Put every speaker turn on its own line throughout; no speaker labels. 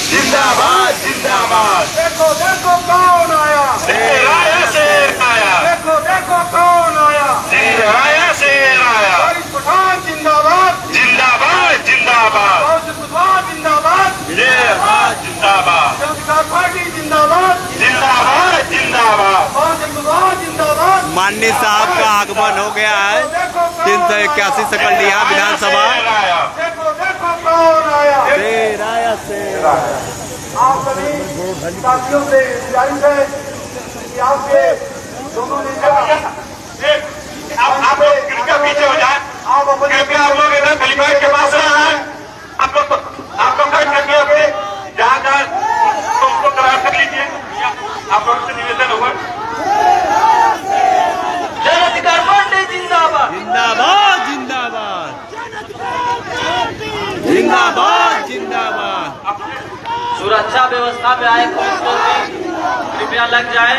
जिंदाबाद जिंदाबाद।
देखो देखो कौन आया,
शेर आया शेर आया।
देखो देखो कौन आया,
शेर आया शेर आया।
पठान जिंदाबाद
जिंदाबाद जिंदाबाद।
जिंदाबाद
जिंदाबाद जिंदाबाद।
जनता पार्टी जिंदाबाद
जिंदाबाद जिंदाबाद।
जिंदाबाद।
माननीय साहब का आगमन हो गया है 381 सकलडीहा विधानसभा।
देखो देखो कौन आया,
शेर आया शेर आया।
आप सभी साथियों से गुजारिश है कि आपके दोनों नेता
आप लोग कृपया पीछे हो जाए।
आप अपने
कृपया आप लोग इधर हेलीपैड के पास रहे हैं। आप लोग खड़े करके अपने जहाँ जहाँ उसको करार कर लीजिए। आप लोग से निवेदन होगा।
जन अधिकार पार्टी जिंदाबाद
जिंदाबाद जिंदाबाद जिंदाबाद जिंदाबाद।
सुरक्षा व्यवस्था में आए पुलिसकर्मी कृपया लग जाए।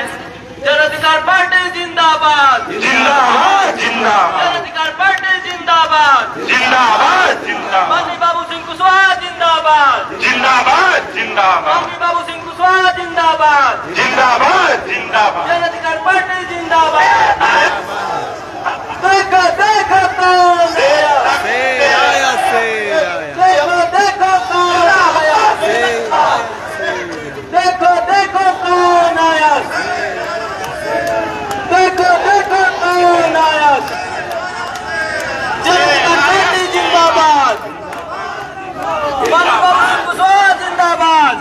जन अधिकार पार्टी जिंदाबाद
जिंदाबाद जिंदाबाद।
जन अधिकार पार्टी जिंदाबाद
जिंदाबाद जिंदाबाद।
माननीय बाबू सिंह कुशवाहा जिंदाबाद
जिंदाबाद जिंदाबाद।
माननीय बाबू सिंह कुशवाहा जिंदाबाद
जिंदाबाद जिंदाबाद।
जन अधिकार पार्टी जिंदाबाद। देखो देखो कौन आया,
शेर आया शेर आया।
देखो देखो कौन आया, देखो देखो कौन आया, देखो देखो कौन आया। जन अधिकार पार्टी जिंदाबाद। माननीय बाबू सिंह कुशवाहा जिंदाबाद।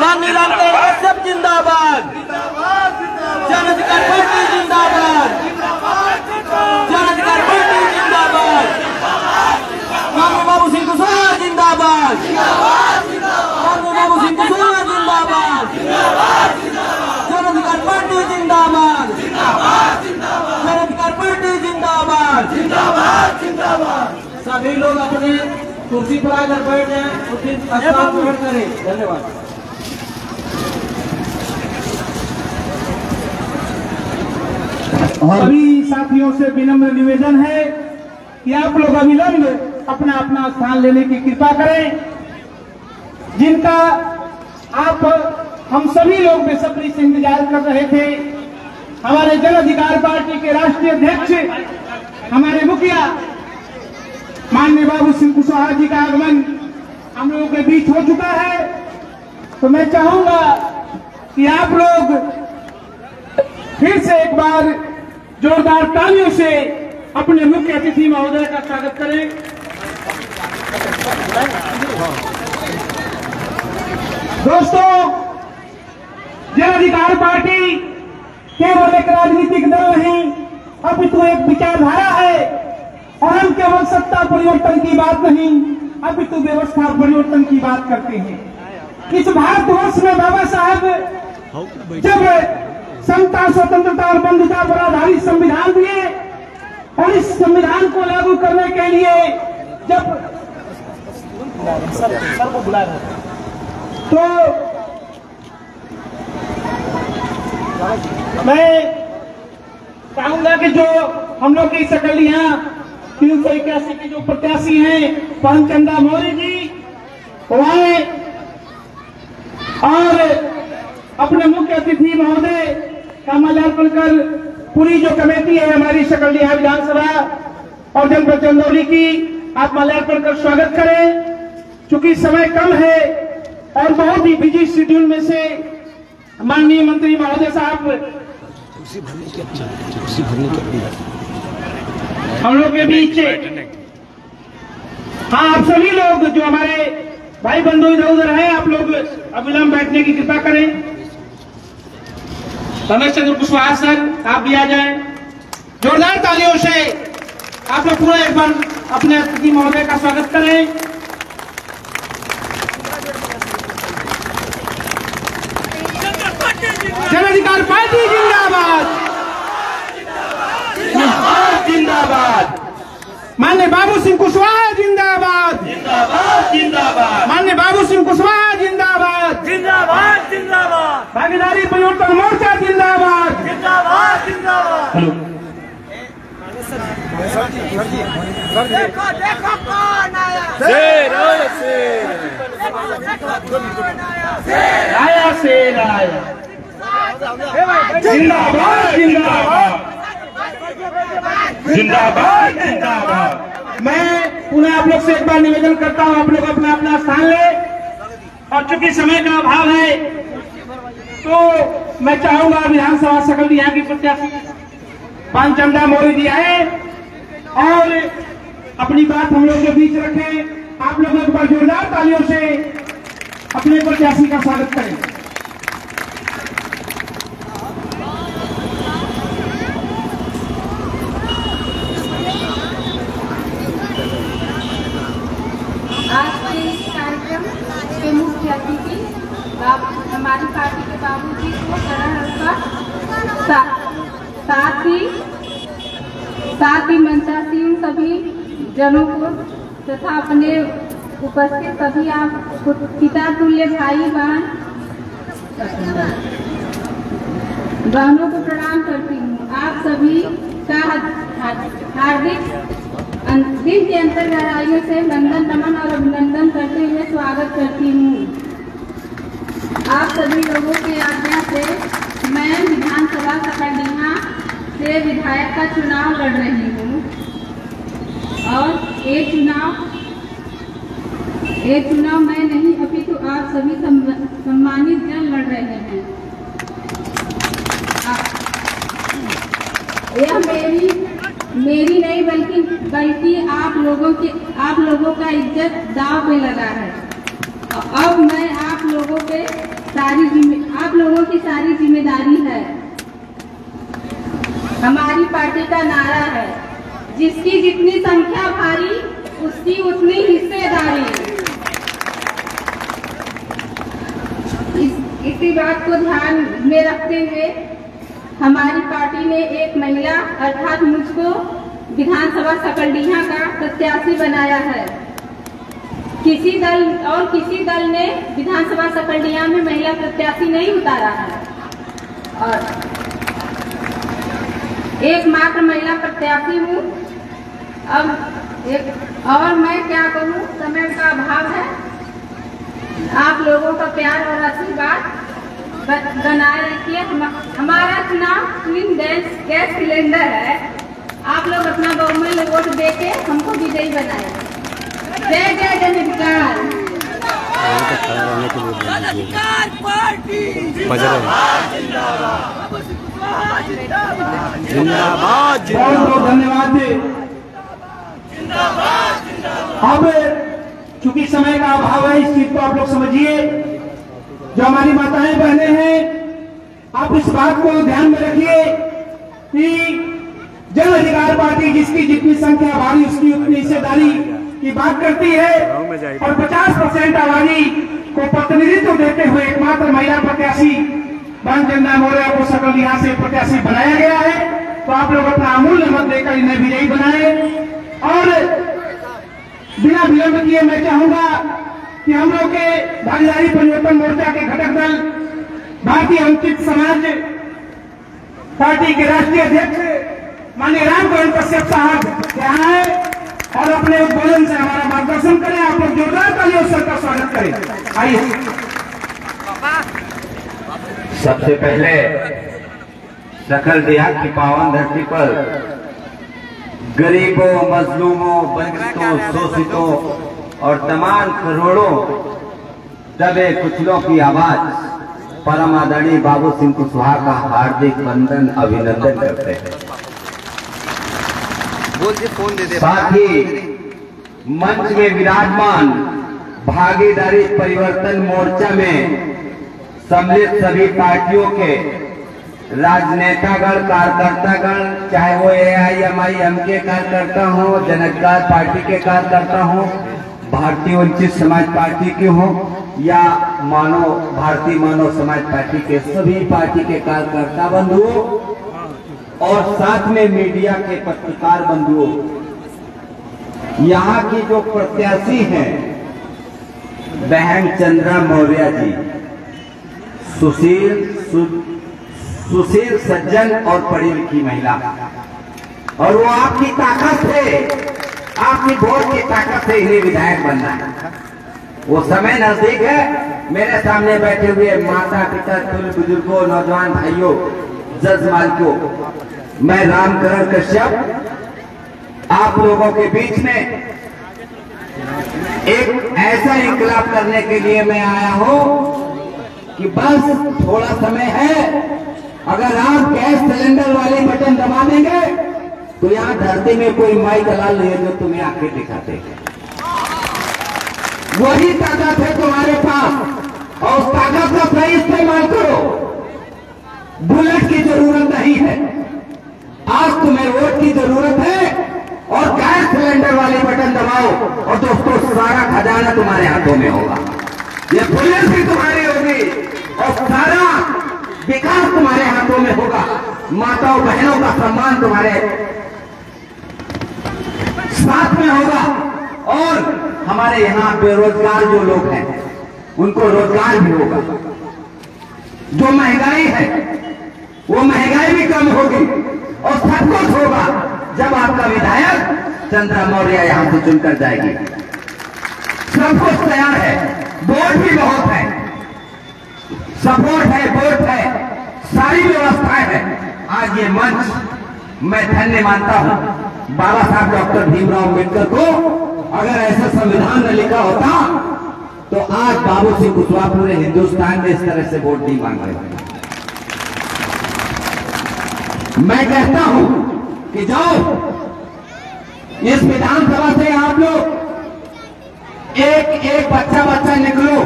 माननीय रामदेव कश्यप जिंदाबाद। जन अधिकार पार्टी जिंदाबाद। जन अधिकार पार्टी जिंदाबाद। माननीय बाबू सिंह कुशवाहा जिंदाबाद। माननीय बाबू सिंह कुशवाहा जिंदाबाद। जन अधिकार पार्टी जिंदाबाद। जन अधिकार पार्टी जिंदाबाद। सभी लोग अपने कुर्सी पर आकर बैठ जाएं, कुर्सी स्थान ग्रहण करें। धन्यवाद।
सभी साथियों से विनम्र निवेदन है कि आप लोग अविलंब अपना अपना स्थान लेने की कृपा करें। जिनका आप हम सभी लोग बेसब्री से इंतजार कर रहे थे। हमारे जन अधिकार पार्टी के राष्ट्रीय अध्यक्ष, हमारे मुखिया माननीय बाबू सिंह कुशवाहा जी का आगमन हम लोगों के बीच हो चुका है। तो मैं चाहूंगा कि आप लोग फिर से एक बार जोरदार तालियों से अपने मुख्य अतिथि महोदय का स्वागत करें। दोस्तों, जन अधिकार पार्टी केवल एक राजनीतिक दल नहीं, अपितु एक विचारधारा है। और हम केवल सत्ता परिवर्तन की बात नहीं, अपितु व्यवस्था परिवर्तन की बात करते हैं। इस भारतवर्ष में बाबा साहब जब समता, स्वतंत्रता और बंधुता पर आधारित संविधान दिए और इस संविधान को लागू करने के लिए जब तो मैं चाहूंगा कि जो हम लोग की सकलडीहा 381 के जो प्रत्याशी हैं पवनचंदा मौर्य जी, वो आए और अपने मुख्य अतिथि महोदय का माल्यार्पण कर पूरी जो कमेटी है हमारी सकलडीहा विधानसभा और जनपद चंदौली की, आप माल्यार्पण कर स्वागत करें। चूंकि समय कम है और बहुत ही बिजी शेड्यूल में से माननीय मंत्री महोदय साहब हम लोग के बीच, हाँ आप सभी लोग जो हमारे भाई बंधु इधर उधर हैं, आप लोग अविलंब बैठने की कृपा करें। रमेश चंद्र कुशवाहा सर, आप भी आ जाएं। जोरदार तालियों से आप लोग पूरा एक बार अपने अतिथि महोदय का स्वागत करें। जन अधिकार पार्टी जिंदाबाद।
जिंदाबाद।
माननीय बाबू सिंह कुशवाहा जिंदाबाद।
जिंदाबाद जिंदाबाद।
माननीय बाबू सिंह कुशवाहा जिंदाबाद।
जिंदाबाद जिंदाबाद।
भागीदारी परिवर्तन मोर्चा जिंदाबाद।
जिंदाबाद जिंदाबाद।
देखो देखो कौन आया,
शेर आया शेर।
आया शेर आया, जिंदाबाद जिंदाबाद जिंदाबाद जिंदाबाद। मैं पुनः आप लोग से एक बार निवेदन करता हूं, आप लोग अपना अपना स्थान ले, और चूंकि समय का अभाव है तो मैं चाहूंगा विधानसभा सकलडीहा की प्रत्याशी पानचंदा मौर्य जी आए और अपनी बात हम लोग के बीच रखें। आप लोग एक बार जोरदार तालियों से अपने प्रत्याशी का स्वागत करें।
आज के इस कार्यक्रम के मुख्य अतिथि हमारी पार्टी के बाबूजी को साथ ही मंचासीन सभी जनों को तथा अपने उपस्थित सभी आप पिता तुल्य भाई बहनों को प्रणाम करती हूँ। आप सभी का हार्दिक दिल के अंतर गहराइयों से वंदन नमन और अभिनंदन करते हुए स्वागत करती हूँ। आप सभी लोगों की आज्ञा से मैं विधानसभा सकलडीहा से विधायक का चुनाव लड़ रही हूँ और ये चुनाव मैं नहीं अपितु आप सभी सम्मानित जन लड़ रहे हैं। यह मेरी नहीं बल्कि आप लोगों का इज्जत दांव पे लगा है। अब मैं आप लोगों की सारी जिम्मेदारी है। हमारी पार्टी का नारा है, जिसकी जितनी संख्या भारी उसकी उतनी हिस्सेदारी। इसी बात को ध्यान में रखते हुए हमारी पार्टी ने एक महिला अर्थात मुझको विधानसभा सकलडीहा का प्रत्याशी बनाया है। किसी दल ने विधानसभा सकलडीहा में महिला प्रत्याशी नहीं उतारा है और एकमात्र महिला प्रत्याशी हूँ। और मैं क्या करूँ, समय का अभाव है। आप लोगों का प्यार और आशीर्वाद बनाए रखिए। हमारा चुनाव ट्विन गैस सिलेंडर है। आप लोग अपना बहुमूल्य वोट देके हमको विजयी बनाए। जय जय जनाधिकार
जिंदाबाद।
बहुत बहुत धन्यवाद जी। अब चूंकि समय का अभाव है, इस चीज को आप लोग समझिए। जो हमारी माताएं बहने हैं, आप इस बात को ध्यान में रखिए कि जन अधिकार पार्टी जिसकी जितनी संख्या भारी उसकी उतनी हिस्सेदारी की बात करती है और 50% आबादी को प्रतिनिधित्व देते हुए एकमात्र महिला प्रत्याशी पानचंदा मौर्य को सकलडीहा से प्रत्याशी बनाया गया है। तो आप लोग अपना अमूल्य मत देकर इन्हें विजयी बनाए। और बिना विलंब किए मैं चाहूंगा कि हम लोग के भागीदारी परिवर्तन मोर्चा के घटक दल भारतीय अनुसूचित समाज पार्टी के राष्ट्रीय अध्यक्ष माननीय राम गोविंद कश्यप साहब यहाँ आए और अपने उद्बोधन से हमारा मार्गदर्शन करें। आप लोग जोरदार तालियों से सबका स्वागत करें। आइए।
सबसे पहले सकलडीहा की पावन धरती पर गरीबों, मजलूमों, वंचितों, शोषितों और तमाम करोड़ों दबे कुचलों की आवाज परम आदरणीय बाबू सिंह कुशवाहा का हार्दिक वंदन अभिनंदन करते हैं। साथ ही मंच में विराजमान भागीदारी परिवर्तन मोर्चा में सम्मिलित सभी पार्टियों के राजनेतागण, कार्यकर्तागण, चाहे वो AIMIM के कार्यकर्ता हो, जन अधिकार पार्टी के कार्यकर्ता हो, भारतीय वंचित समाज पार्टी के हो या भारतीय मानव समाज पार्टी के सभी पार्टी के कार्यकर्ता बंधुओं और साथ में मीडिया के पत्रकार बंधुओं, यहाँ की जो प्रत्याशी हैं बहन चंद्रा मौर्य जी, सुशील सज्जन और पढ़ी लिखी महिला, और वो आपकी ताकत से, आपकी वोट की ताकत से इन्हें विधायक बनना है। वो समय नजदीक है। मेरे सामने बैठे हुए माता पिता, तुल्य बुजुर्गों, नौजवान भाइयों, जज मालिकों, मैं रामकरण कश्यप आप लोगों के बीच में एक ऐसा इंकलाब करने के लिए मैं आया हूं कि बस थोड़ा समय है। अगर आप गैस सिलेंडर वाले बटन दबा देंगे तो यहां धरती में कोई माई दलाल नहीं है जो तुम्हें आके दिखाते। वही ताकत है तुम्हारे पास और उस ताकत का सही इस्तेमाल करो। बुलेट की जरूरत नहीं है, आज तुम्हें वोट की जरूरत है और गैस सिलेंडर वाले बटन दबाओ और दोस्तों सारा खजाना तुम्हारे हाथों में होगा। ये बुलेट भी तुम्हारी होगी और सारा विकास तुम्हारे हाथों में होगा। माताओं बहनों का सम्मान तुम्हारे साथ में होगा और हमारे यहाँ बेरोजगार जो लोग हैं उनको रोजगार भी होगा। जो महंगाई है वो महंगाई भी कम होगी और सब कुछ होगा जब आपका विधायक चंद्रा मौर्य यहां से चुनकर जाएगी। सब कुछ तैयार है, वोट भी बहुत है, सपोर्ट है, वोट है, सारी व्यवस्थाएं है। आज ये मंच मैं धन्य मानता हूं बाबा साहब डॉक्टर भीमराव अम्बेडकर को। अगर ऐसा संविधान न लिखा होता तो आज बाबू सिंह कुशवाहा पूरे हिंदुस्तान में इस तरह से वोट नहीं मांग रहे। मैं कहता हूं कि जाओ इस विधानसभा से आप लोग एक एक बच्चा निकलो।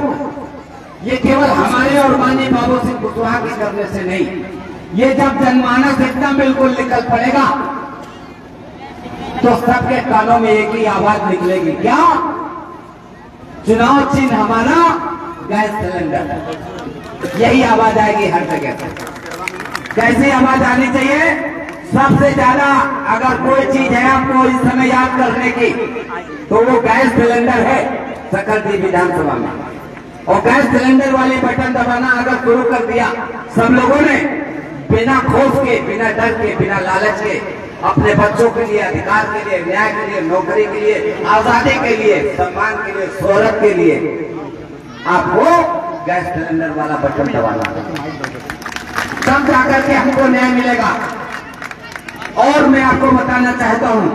ये केवल हमारे और माननीय बाबू सिंह कुशवाहा के करने से नहीं, ये जब जनमानस एकदम बिल्कुल निकल पड़ेगा तो सबके कानों में एक ही आवाज निकलेगी, क्या? चुनाव चिन्ह हमारा गैस सिलेंडर। यही आवाज आएगी हर जगह से। कैसी आवाज आनी चाहिए? सबसे ज्यादा अगर कोई चीज है आपको इस समय याद करने की तो वो गैस सिलेंडर है सकलजी विधानसभा में। और गैस सिलेंडर वाले बटन दबाना अगर शुरू कर दिया सब लोगों ने, बिना खौफ के, बिना डर के, बिना लालच के, अपने बच्चों के लिए, अधिकार के लिए, न्याय के लिए, नौकरी के लिए, आजादी के लिए, सम्मान के लिए, शोहरत के लिए आपको गैस सिलेंडर वाला बटन दबाना, तब जाकर के हमको न्याय मिलेगा। और मैं आपको बताना चाहता हूं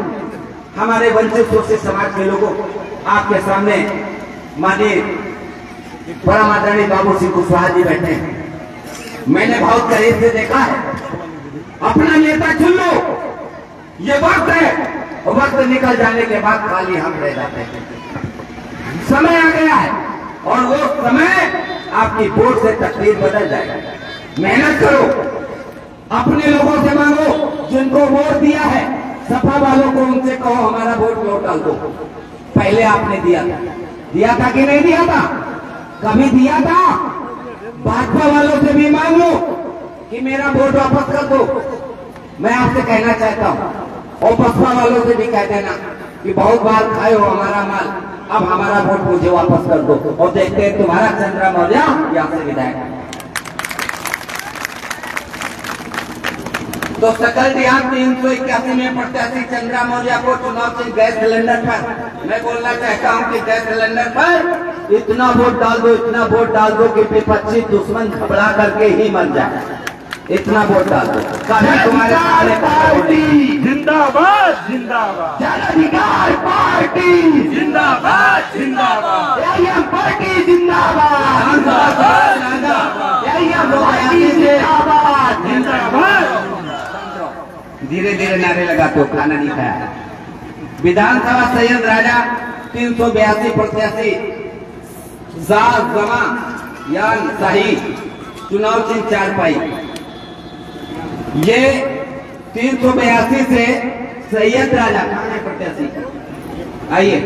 हमारे वंचित शोषित समाज के लोगों, आपके सामने माननीय परम आदरणीय बाबू सिंह कुशवाहा जी बैठे हैं। मैंने बहुत करीब से देखा है। अपना नेता चुन लो, ये वक्त है, और वक्त निकल जाने के बाद खाली हम रह जाते हैं। समय आ गया है और वो समय आपकी वोट से तकदीर बदल जाएगा। मेहनत करो, अपने लोगों से मांगो, जिनको वोट दिया है सपा वालों को उनसे कहो हमारा वोट लौटा दो। पहले आपने दिया था कि नहीं दिया था? कभी दिया था? भाजपा वालों से भी मांग लो कि मेरा वोट वापस कर दो। मैं आपसे कहना चाहता हूं और बसपा वालों से भी कह देना कि बहुत बार खाए हो हमारा माल, अब हमारा वोट मुझे वापस कर दो और देखते हैं तुम्हारा चंद्रा मौर्य यहां से विधायक। तो सकल बिहार 381 में प्रत्याशी चंद्रा मौर्य को चुनाव चिन्ह गैस सिलेंडर पर मैं बोलना चाहता हूं कि गैस सिलेंडर पर इतना वोट डाल दो, इतना वोट डाल दो कि विपक्षी दुश्मन घबरा करके ही मर जाए। इतना वोट डाल दो। तुम्हारे पार्टी
जिंदाबाद जिंदाबाद,
जन अधिकार पार्टी
जिंदाबाद जिंदाबाद,
एआईएम पार्टी जिंदाबाद
जिंदाबाद जिंदाबाद,
एआईएम पार्टी जिंदाबाद
जिंदाबाद।
धीरे धीरे नारे लगाते हो, खाना नहीं खाया। विधानसभा सैयद राजा 382 प्रत्याशी जमा यान शाही चुनाव चिन्ह चारपाई। ये 382 से सैयद राजा कहाँ है प्रत्याशी? आइए।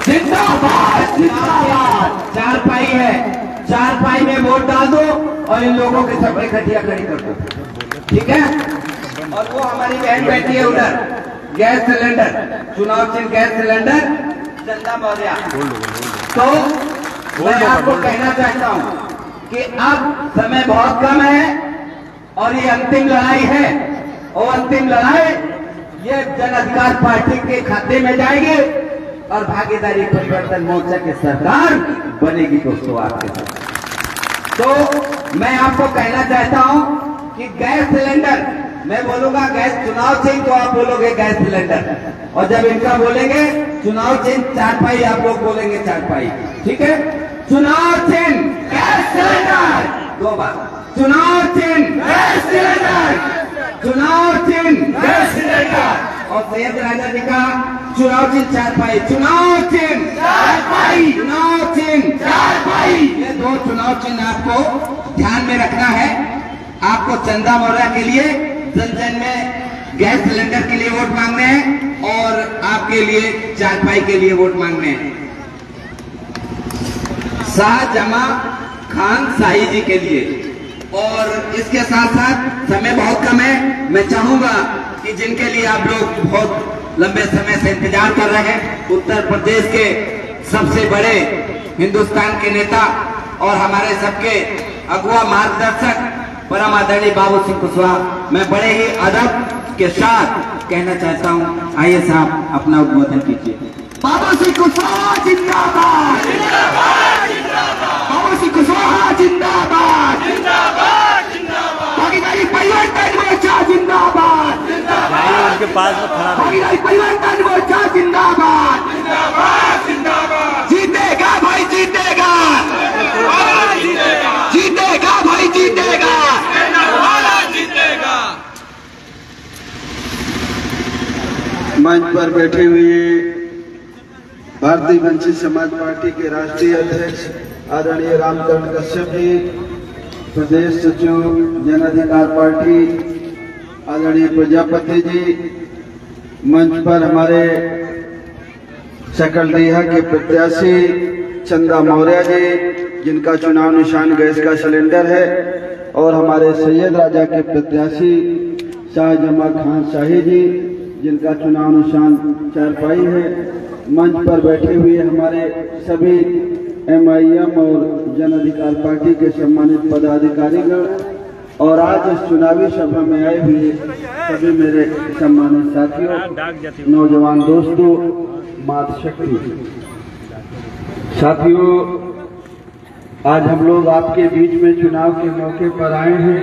जिंदाबाद जिंदाबाद, चारपाई है, चारपाई में वोट डाल दो और इन लोगों के सब खटिया खड़ी कर दो, ठीक है? और वो हमारी बहन बैठी है उधर, गैस सिलेंडर चुनाव चिन्ह गैस सिलेंडर चंद्रा मौर्य। तो मैं आपको कहना चाहता हूं कि अब समय बहुत कम है और ये अंतिम लड़ाई है और अंतिम लड़ाई ये जन अधिकार पार्टी के खाते में जाएगी और भागीदारी परिवर्तन मोर्चा की सरकार बनेगी दोस्तों आपके साथ। तो मैं आपको कहना चाहता हूं कि गैस सिलेंडर, मैं बोलूंगा गैस चुनाव चिन्ह तो आप बोलोगे गैस सिलेंडर, और जब इनका बोलेंगे चुनाव चिन्ह चारपाई आप लोग बोलेंगे चारपाई, ठीक है। चुनाव चिन्ह गैस सिलेंडर, 2 बार चुनाव चिन्ह गैस सिलेंडर, चुनाव चिन्ह गैस सिलेंडर। और सैयद राजा जी का चुनाव चिन्ह चारपाई, चुनाव चिन्ह चारपाई, चुनाव चिन्ह चारपाई। ये 2 चुनाव चिन्ह आपको ध्यान में रखना है। आपको चंदा मौर्य के लिए जन में गैस सिलेंडर के लिए वोट मांगने हैं और आपके लिए चारपाई के लिए वोट मांगने हैं। शाहजमा खान शाही जी के लिए। और इसके साथ साथ समय बहुत कम है, मैं चाहूंगा कि जिनके लिए आप लोग बहुत लंबे समय से इंतजार कर रहे हैं, उत्तर प्रदेश के सबसे बड़े हिंदुस्तान के नेता और हमारे सबके अगुआ मार्गदर्शक परम आदरणीय बाबू सिंह कुशवाहा, मैं बड़े ही अदब के साथ कहना चाहता हूं, आइए साहब अपना उद्बोधन कीजिए। बाबू सिंह कुशवाहा जिंदाबाद, बाबू सिंह कुशवाहा जिंदाबाद, भागीदारी परिवर्तन मोर्चा जिंदाबाद,
उनके पास में खड़ा
भागीदारी परिवर्तन मोर्चा जिंदाबाद, जीतेगा भाई जीतेगा, जीतेगा भाई जीतेगा,
मंच पर बैठे हुए भारतीय वंचित समाज पार्टी के राष्ट्रीय अध्यक्ष आदरणीय रामकरण कश्यप जी, प्रदेश सचिव जन अधिकार पार्टी आदरणीय प्रजापति जी, मंच पर हमारे सकलडीहा के प्रत्याशी चंदा मौर्य जी जिनका चुनाव निशान गैस का सिलेंडर है, और हमारे सैयद राजा के प्रत्याशी शाहजमा खान शाही जी जिनका चुनाव निशान चारपाई है। मंच पर बैठे हुए हमारे सभी MIM और जन अधिकार पार्टी के सम्मानित पदाधिकारीगण और आज इस चुनावी सभा में आए हुए सभी मेरे सम्मानित साथियों, नौजवान दोस्तों, मातृशक्ति साथियों, आज हम लोग आपके बीच में चुनाव के मौके पर आए हैं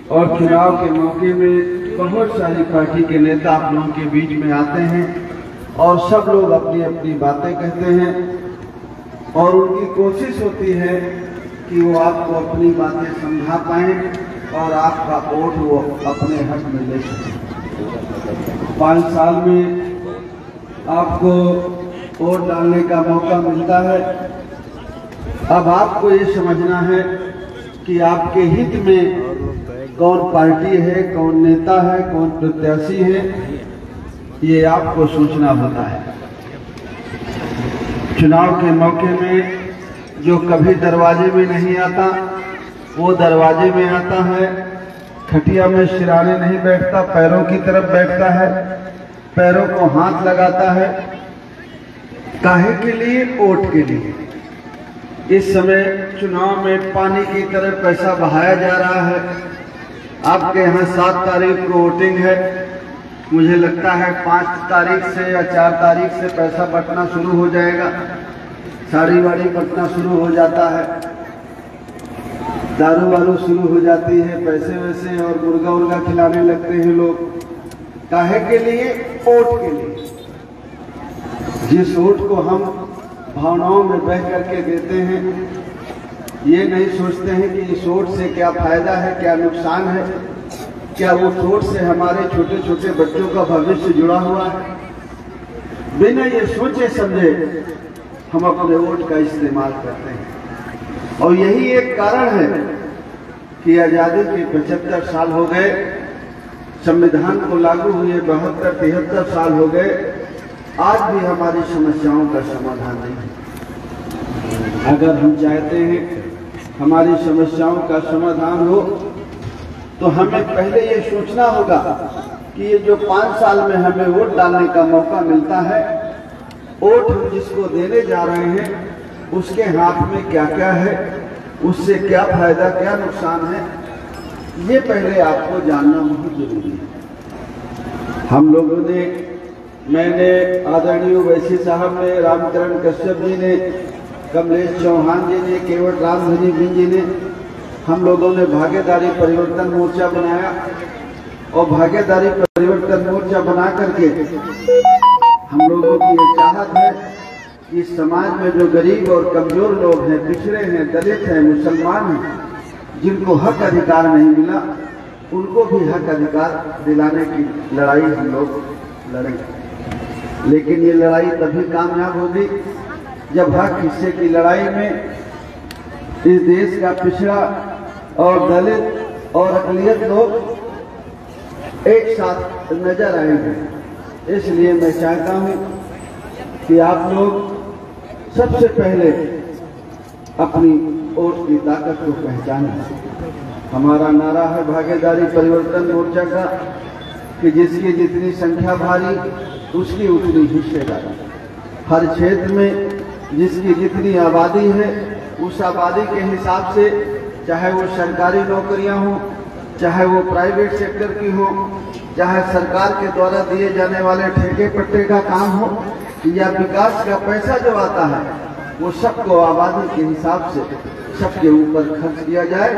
और चुनाव के मौके में बहुत सारी पार्टी के नेता आप लोगों के बीच में आते हैं और सब लोग अपनी अपनी बातें कहते हैं और उनकी कोशिश होती है कि वो आपको अपनी बातें समझा पाएं और आपका वोट वो अपने हक में ले सकें। 5 साल में आपको वोट डालने का मौका मिलता है। अब आपको ये समझना है कि आपके हित में कौन पार्टी है, कौन नेता है, कौन प्रत्याशी है, ये आपको सोचना होता है। चुनाव के मौके में जो कभी दरवाजे में नहीं आता वो दरवाजे में आता है, खटिया में सिराने नहीं बैठता, पैरों की तरफ बैठता है, पैरों को हाथ लगाता है। काहे के लिए? वोट के लिए। इस समय चुनाव में पानी की तरह पैसा बहाया जा रहा है। आपके यहाँ 7 तारीख को वोटिंग है, मुझे लगता है 5 तारीख से या 4 तारीख से पैसा बंटना शुरू हो जाएगा, साड़ी वाड़ी बंटना शुरू हो जाता है, दारू वारू शुरू हो जाती है, पैसे वैसे और मुर्गा उर्गा खिलाने लगते हैं लोग। काहे के लिए? वोट के लिए। जिस वोट को हम भावनाओं में बह करके देते हैं, ये नहीं सोचते हैं कि इस वोट से क्या फायदा है, क्या नुकसान है, क्या वो वोट से हमारे छोटे छोटे बच्चों का भविष्य जुड़ा हुआ है। बिना ये सोचे समझे हम अपने वोट का इस्तेमाल करते हैं और यही एक कारण है कि आजादी के 75 साल हो गए, संविधान को लागू हुए 72-73 साल हो गए, आज भी हमारी समस्याओं का समाधान नहीं है। अगर हम चाहते हैं हमारी समस्याओं का समाधान हो तो हमें पहले ये सोचना होगा कि ये जो 5 साल में हमें वोट डालने का मौका मिलता है, वोट हम जिसको देने जा रहे हैं उसके हाथ में क्या क्या है, उससे क्या फायदा क्या नुकसान है, ये पहले आपको जानना बहुत जरूरी है। हम लोगों ने मैंने, आदरणीय वैसी साहब ने, रामचरण कश्यप जी ने, कमलेश चौहान जी ने, केवट राम धनी बिन जी ने, हम लोगों ने भागीदारी परिवर्तन मोर्चा बनाया और भागीदारी परिवर्तन मोर्चा बना करके हम लोगों की ये चाहत है कि समाज में जो गरीब और कमजोर लोग हैं, पिछड़े हैं, दलित हैं, मुसलमान हैं, जिनको हक अधिकार नहीं मिला, उनको भी हक अधिकार दिलाने की लड़ाई हम लोग लड़ेंगे। लेकिन ये लड़ाई तभी कामयाब होगी जब हक हिस्से की लड़ाई में इस देश का पिछड़ा और दलित और अकलियत लोग एक साथ नजर आएंगे। इसलिए मैं चाहता हूं कि आप लोग सबसे पहले अपनी वोट की ताकत को पहचानें। हमारा नारा है भागीदारी परिवर्तन मोर्चा का कि जिसकी जितनी संख्या भारी उसकी उतनी हिस्सेदारी। हर क्षेत्र में जिसकी जितनी आबादी है उस आबादी के हिसाब से, चाहे वो सरकारी नौकरियां हो, चाहे वो प्राइवेट सेक्टर की हो, चाहे सरकार के द्वारा दिए जाने वाले ठेके पट्टे का काम हो, या विकास का पैसा जो आता है वो सबको आबादी के हिसाब से सबके ऊपर खर्च किया जाए,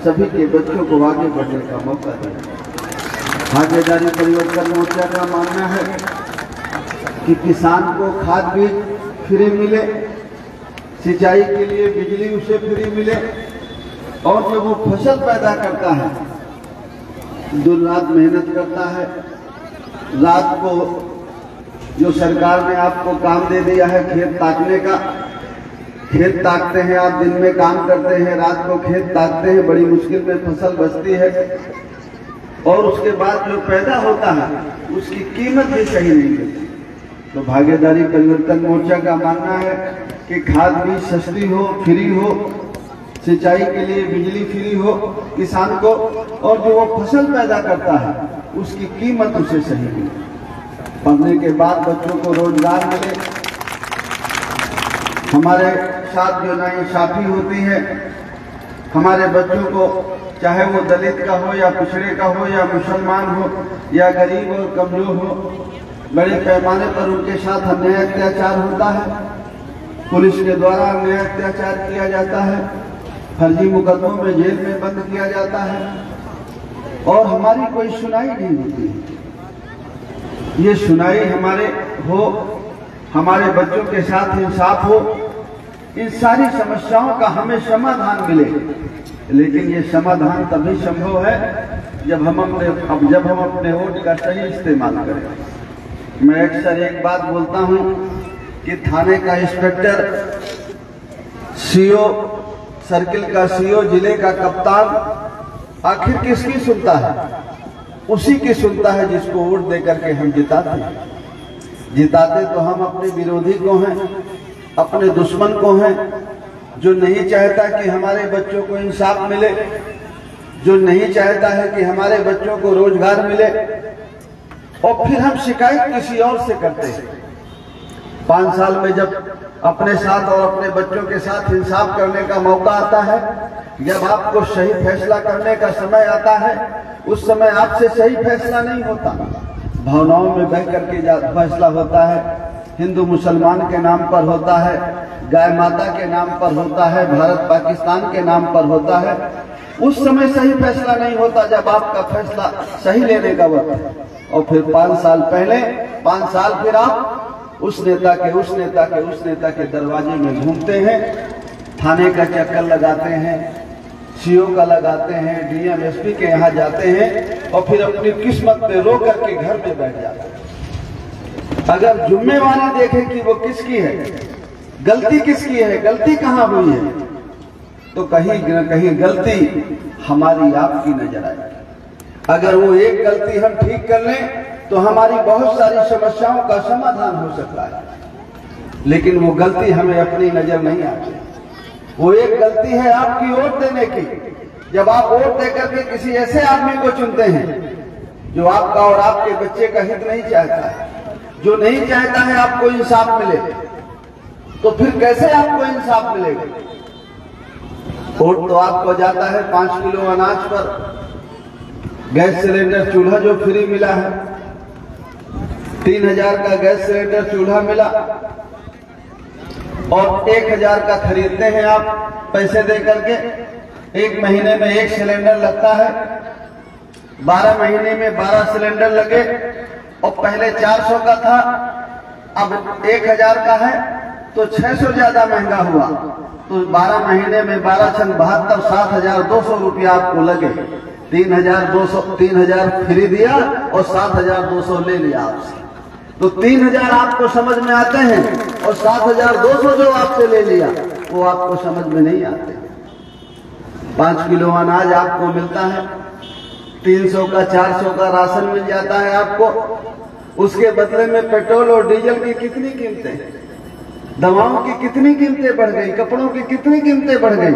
सभी के बच्चों को आगे बढ़ने का मौका दें। भागीदारी परिवर्तन मोर्चा का मानना है कि किसान को खाद बीज फ्री मिले, सिंचाई के लिए बिजली उसे फ्री मिले, और जब वो फसल पैदा करता है, दिन रात मेहनत करता है, रात को जो सरकार ने आपको काम दे दिया है खेत ताकने का, खेत ताकते हैं आप, दिन में काम करते हैं, रात को खेत ताकते हैं, बड़ी मुश्किल में फसल बचती है, और उसके बाद जो पैदा होता है उसकी कीमत भी सही नहीं मिलती। तो भागीदारी परिवर्तन मोर्चा का मानना है कि खाद बीज सस्ती हो, फ्री हो, सिंचाई के लिए बिजली फ्री हो किसान को, और जो वो फसल पैदा करता है उसकी कीमत उसे सही मिले। पढ़ने के बाद बच्चों को रोजगार मिले। हमारे साथ जो नाइंसाफी होती है, हमारे बच्चों को, चाहे वो दलित का हो या पिछड़े का हो या मुसलमान हो या गरीब और कमजोर हो, बड़े पैमाने पर उनके साथ अन्याय अत्याचार होता है। पुलिस के द्वारा अन्याय अत्याचार किया जाता है, फर्जी मुकदमों में जेल में बंद किया जाता है, और हमारी कोई सुनाई नहीं होती। ये सुनाई हमारे बच्चों के साथ इंसाफ हो, इन सारी समस्याओं का हमें समाधान मिले। लेकिन ये समाधान तभी संभव है जब हम अपने वोट का सही इस्तेमाल करें। मैं अक्सर एक बात बोलता हूं कि थाने का इंस्पेक्टर, सीओ, सर्किल का सीओ, जिले का कप्तान आखिर किसकी सुनता है? उसी की सुनता है जिसको वोट दे करके हम जिताते हैं। जिताते तो हम अपने विरोधी को हैं, अपने दुश्मन को हैं, जो नहीं चाहता कि हमारे बच्चों को इंसाफ मिले, जो नहीं चाहता है कि हमारे बच्चों को रोजगार मिले, और फिर हम शिकायत किसी और से करते हैं। 5 साल में जब अपने साथ और अपने बच्चों के साथ इंसाफ करने का मौका आता है, जब आपको सही फैसला करने का समय आता है, उस समय आपसे सही फैसला नहीं होता, भावनाओं में बह करके फैसला होता है, हिंदू मुसलमान के नाम पर होता है, गाय माता के नाम पर होता है, भारत पाकिस्तान के नाम पर होता है। उस समय सही फैसला नहीं होता जब आपका फैसला सही लेने का वक्त है। और फिर 5 साल पहले 5 साल फिर आप उस नेता के दरवाजे में घूमते हैं, थाने का चक्कर लगाते हैं, सीओ का लगाते हैं, डीएम एसपी के यहाँ जाते हैं, और फिर अपनी किस्मत पे रो करके घर में बैठ जाते हैं। अगर जिम्मेवारी देखें कि वो किसकी है, गलती किसकी है, गलती कहाँ हुई है, तो कहीं न कहीं गलती हमारी आपकी नजर आएगी। अगर वो एक गलती हम ठीक कर लें तो हमारी बहुत सारी समस्याओं का समाधान हो सकता है, लेकिन वो गलती हमें अपनी नजर नहीं आती। वो एक गलती है आपकी वोट देने की। जब आप वोट देकर के किसी ऐसे आदमी को चुनते हैं जो आपका और आपके बच्चे का हित नहीं चाहता है, जो नहीं चाहता है आपको इंसाफ मिले, तो फिर कैसे आपको इंसाफ मिलेगा? वोट तो आपको जाता है 5 किलो अनाज पर, गैस सिलेंडर चूल्हा जो फ्री मिला है, 3000 का गैस सिलेंडर चूल्हा मिला और 1000 का खरीदते हैं आप पैसे दे करके। 1 महीने में 1 सिलेंडर लगता है, 12 महीने में 12 सिलेंडर लगे और पहले 400 का था, अब 1000 का है तो 600 ज्यादा महंगा हुआ। तो 12 महीने में 12 छंग 72, 7200 रुपया आपको लगे। 3000 फ्री दिया और 7200 ले लिया आपसे। तो 3000 आपको समझ में आते हैं और 7200 जो आपसे ले लिया वो आपको समझ में नहीं आते। 5 किलो अनाज आपको मिलता है, 300 का 400 का राशन मिल जाता है आपको। उसके बदले में पेट्रोल और डीजल की कितनी कीमतें, दवाओं की कितनी कीमतें बढ़ गई, कपड़ों की कितनी कीमतें बढ़ गई।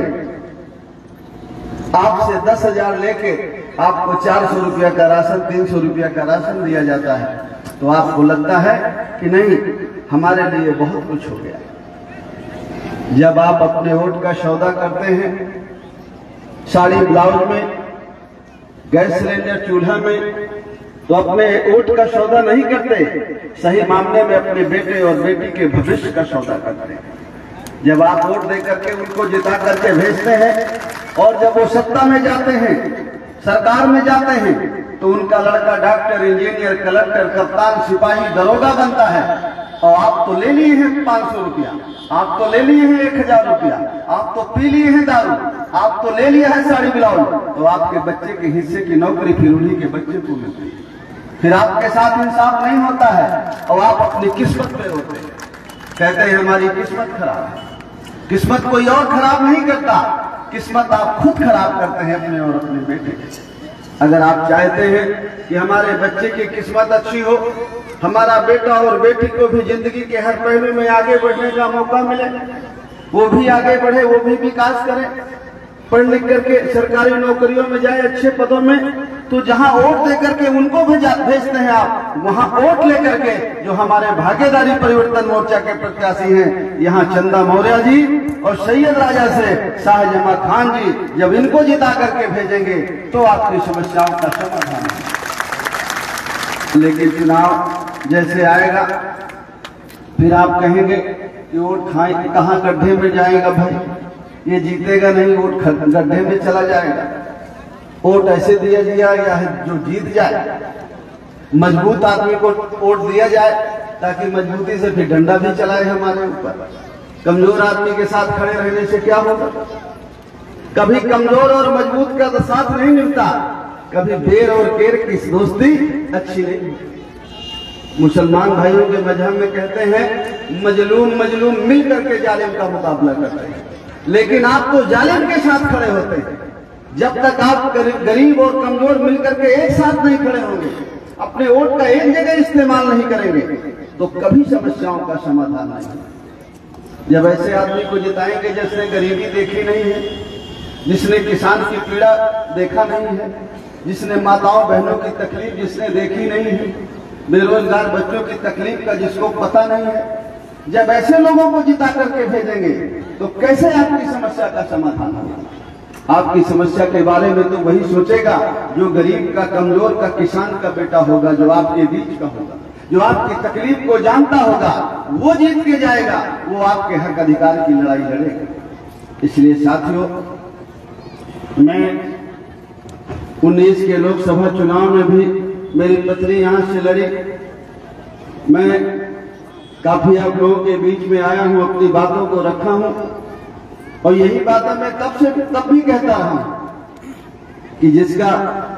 आपसे 10,000 लेके आपको 400 रुपया का राशन, 300 रुपया का राशन दिया जाता है, तो आपको लगता है कि नहीं हमारे लिए बहुत कुछ हो गया। जब आप अपने वोट का सौदा करते हैं, साड़ी ब्लाउज में, गैस सिलेंडर चूल्हा में, तो अपने वोट का सौदा नहीं करते, सही मामले में अपने बेटे और बेटी के भविष्य का सौदा करते हैं। जब आप वोट दे करके उनको जिता करके भेजते हैं और जब वो सत्ता में जाते हैं, सरकार में जाते हैं, तो उनका लड़का डॉक्टर, इंजीनियर, कलेक्टर, कप्तान, सिपाही, दरोगा बनता है और आप तो ले लिए हैं 500 रुपया, आप तो ले लिए हैं 1000 रुपया, आप तो पी लिए हैं दारू, आप तो ले लिया है साड़ी ब्लाउज, तो आपके बच्चे के हिस्से की नौकरी फिर उन्हीं के बच्चे को मिलती है। फिर आपके साथ इंसाफ नहीं होता है और आप अपनी किस्मत पे होते हैं, कहते हैं हमारी किस्मत खराब है। किस्मत कोई और खराब नहीं करता, किस्मत आप खुद खराब करते हैं अपने और अपने बेटे के। अगर आप चाहते हैं कि हमारे बच्चे की किस्मत अच्छी हो, हमारा बेटा और बेटी को भी जिंदगी के हर पहलू में आगे बढ़ने का मौका मिले, वो भी आगे बढ़े, वो भी विकास करे, पढ़ लिख करके सरकारी नौकरियों में जाए, अच्छे पदों में, तो जहां वोट दे करके उनको भेजते हैं आप, वहां वोट लेकर के जो हमारे भागीदारी परिवर्तन मोर्चा के प्रत्याशी हैं, यहाँ चंदा मौर्य जी और सैयद राजा से शाहजमा खान जी, जब इनको जिता करके भेजेंगे तो आपकी समस्याओं का समाधान है। लेकिन चुनाव जैसे आएगा फिर आप कहेंगे कि वोट कहाँ गड्ढे में जाएगा भाई, ये जीतेगा नहीं, वोट गड्ढे में चला जाएगा। वोट ऐसे दिया या जो जीत जाए, मजबूत आदमी को वोट दिया जाए ताकि मजबूती से फिर डंडा भी चलाए हमारे ऊपर। कमजोर आदमी के साथ खड़े रहने से क्या होगा? कभी कमजोर और मजबूत का तो साथ नहीं मिलता, कभी बेर और केर की दोस्ती अच्छी नहीं। मुसलमान भाइयों के मजहब में कहते हैं मजलूम मिल करके जालिम का मुकाबला करते हैं, लेकिन आप तो जालिम के साथ खड़े होते हैं। जब तक आप गरीब और कमजोर मिलकर के एक साथ नहीं खड़े होंगे, अपने वोट का एक जगह इस्तेमाल नहीं करेंगे, तो कभी समस्याओं का समाधान नहीं। जब ऐसे आदमी को जिताएंगे जिसने गरीबी देखी नहीं है, जिसने किसान की पीड़ा देखा नहीं है, जिसने माताओं बहनों की तकलीफ जिसने देखी नहीं है, बेरोजगार बच्चों की तकलीफ का जिसको पता नहीं है, जब ऐसे लोगों को जिता करके भेजेंगे तो कैसे आपकी समस्या का समाधान होगा? आपकी समस्या के बारे में तो वही सोचेगा जो गरीब का, कमजोर का, किसान का बेटा होगा, जो आपके बीच का होगा, जो आपकी तकलीफ को जानता होगा, वो जीत के जाएगा, वो आपके हक अधिकार की लड़ाई लड़ेगा। इसलिए साथियों, मैं 19 के लोकसभा चुनाव में भी मेरी पत्नी यहां से लड़ी, मैं काफी आप लोगों के बीच में आया हूं, अपनी बातों को रखा हूं, और यही बात मैं तब भी कहता रहा कि जिसका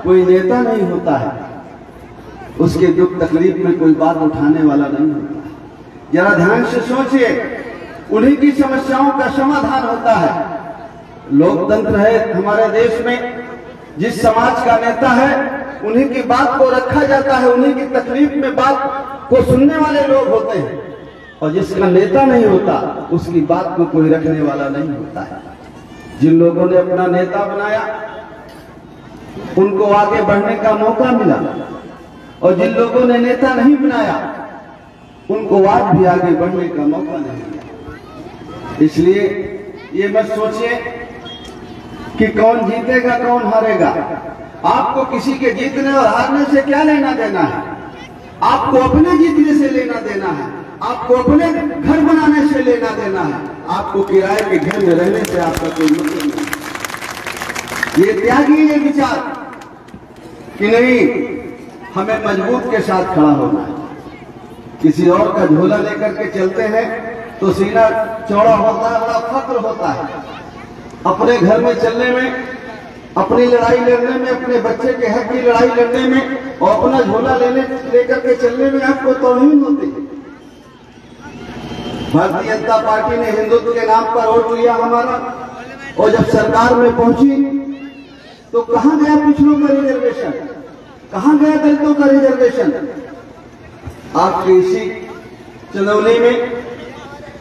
कोई नेता नहीं होता है उसके दुख तकलीफ में कोई बात उठाने वाला नहीं होता। जरा ध्यान से सोचिए, उन्हीं की समस्याओं का समाधान होता है। लोकतंत्र है हमारे देश में, जिस समाज का नेता है उन्हीं की बात को रखा जाता है, उन्हीं की तकलीफ में बात को सुनने वाले लोग होते हैं, और जिसका नेता नहीं होता उसकी बात को कोई रखने वाला नहीं होता है। जिन लोगों ने अपना नेता बनाया उनको आगे बढ़ने का मौका मिला, और जिन लोगों ने नेता नहीं बनाया उनको आज भी आगे बढ़ने का मौका नहीं मिला। इसलिए ये मत सोचिए कि कौन जीतेगा कौन हारेगा। आपको किसी के जीतने और हारने से क्या लेना देना है। आपको अपने जीतने से लेना देना है, आपको अपने घर बनाने से लेना देना है, आपको किराए के घर में रहने से आपका कोई मतलब नहीं। ये त्यागी ये विचार कि नहीं, हमें मजबूत के साथ खड़ा होना है। किसी और का झोला लेकर के चलते हैं तो सीना चौड़ा होता है, बड़ा फक्र होता है। अपने घर में चलने में, अपनी लड़ाई लड़ने में, अपने बच्चे के हक की लड़ाई लड़ने में और अपना झोला लेकर के चलने में आपको तौहीन होती है। भारतीय जनता पार्टी ने हिंदुत्व के नाम पर वोट लिया हमारा, और जब सरकार में पहुंची तो कहां गया पिछड़ों का रिजर्वेशन, कहां गया दलितों का रिजर्वेशन। आपके इसी चंदौली में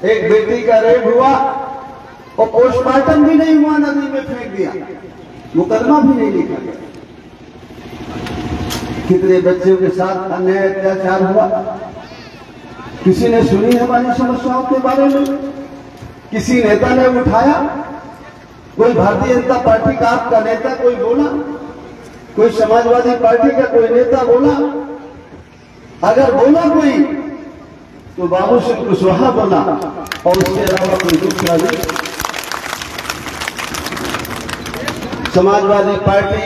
एक बेटी का रेप हुआ और पोस्टमार्टम भी नहीं हुआ, नदी में फेंक दिया, मुकदमा भी नहीं लिखा गया। कितने बच्चों के साथ अन्याय अत्याचार हुआ, किसी ने सुनी हमारी समस्याओं के बारे में? किसी नेता ने उठाया? कोई भारतीय जनता पार्टी का आपका नेता कोई बोला? कोई समाजवादी पार्टी का कोई नेता बोला? अगर बोला कोई तो बाबू सिंह कुशवाहा बोला, और उसके अलावा कोई दूसरा नहीं। समाजवादी पार्टी,